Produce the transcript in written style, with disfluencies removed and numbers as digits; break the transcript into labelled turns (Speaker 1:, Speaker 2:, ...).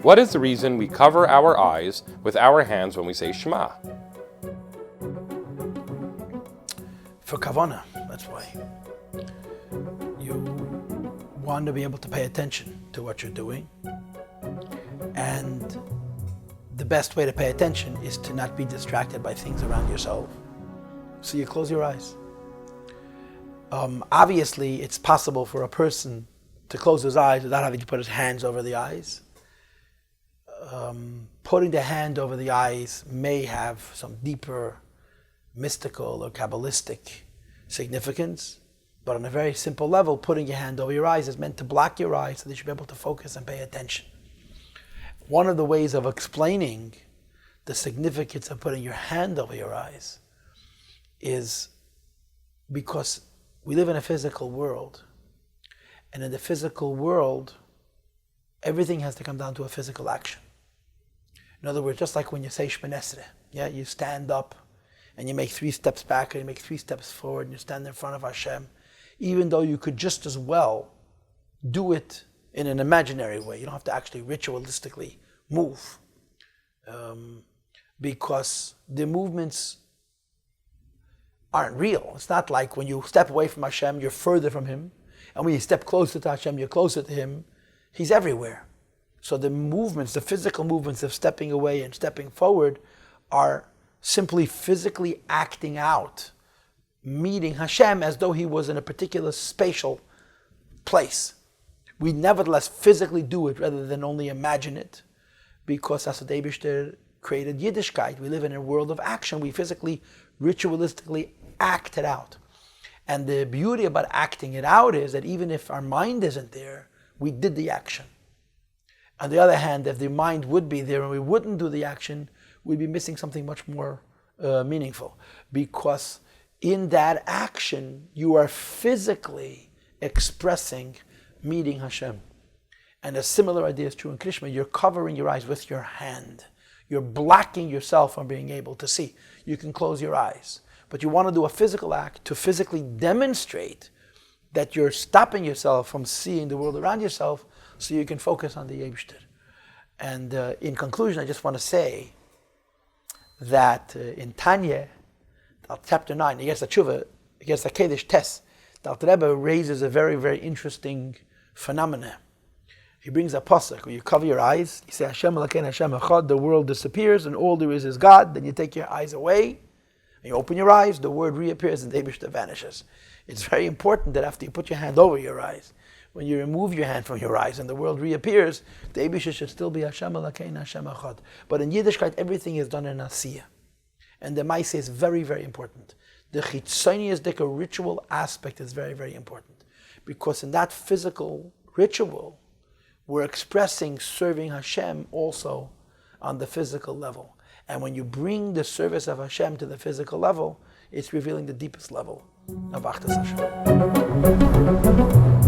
Speaker 1: What is the reason we cover our eyes with our hands when we say Shema?
Speaker 2: For kavanah, that's why. You want to be able to pay attention to what you're doing. And the best way to pay attention is to not be distracted by things around yourself. So you close your eyes. Obviously, it's possible for a person to close his eyes without having to put his hands over the eyes. Putting the hand over the eyes may have some deeper mystical or Kabbalistic significance, but on a very simple level, putting your hand over your eyes is meant to block your eyes so that you should be able to focus and pay attention. One of the ways of explaining the significance of putting your hand over your eyes is because we live in a physical world, and in the physical world, everything has to come down to a physical action. In other words, just like when you say Shemoneh Esrei, you stand up and you make 3 steps back and you make 3 steps forward and you stand in front of Hashem, even though you could just as well do it in an imaginary way. You don't have to actually ritualistically move, because the movements aren't real. It's not like when you step away from Hashem, you're further from Him, and when you step closer to Hashem, you're closer to Him. He's everywhere. So the movements, the physical movements of stepping away and stepping forward are simply physically acting out, meeting Hashem as though He was in a particular spatial place. We nevertheless physically do it rather than only imagine it, because as the Eibishter created Yiddishkeit, we live in a world of action. We physically, ritualistically act it out. And the beauty about acting it out is that even if our mind isn't there, we did the action. On the other hand, if the mind would be there and we wouldn't do the action, we'd be missing something much more meaningful. Because in that action, you are physically expressing meeting Hashem. And a similar idea is true in Krishma. You're covering your eyes with your hand. You're blocking yourself from being able to see. You can close your eyes, but you want to do a physical act to physically demonstrate that you're stopping yourself from seeing the world around yourself so you can focus on the Eibishter. And in conclusion, I just want to say that in Tanya, chapter 9, against the Tshuva, against the Kedesh Tes, the Alter Rebbe raises a very, very interesting phenomenon. He brings a pasuk where you cover your eyes, you say Hashem Elokeinu Hashem Echad, the world disappears and all there is God. Then you take your eyes away, and you open your eyes, the word reappears and the Eibishter vanishes. It's very important that after you put your hand over your eyes, when you remove your hand from your eyes and the world reappears, the Eibishter should still be Hashem Elokeinu Hashem Echad. But in Yiddishkeit, everything is done in Asiyah. And the Maaseh is very, very important. The Chitzonius ritual aspect is very, very important. Because in that physical ritual, we're expressing serving Hashem also on the physical level. And when you bring the service of Hashem to the physical level, it's revealing the deepest level of Achdus Hashem.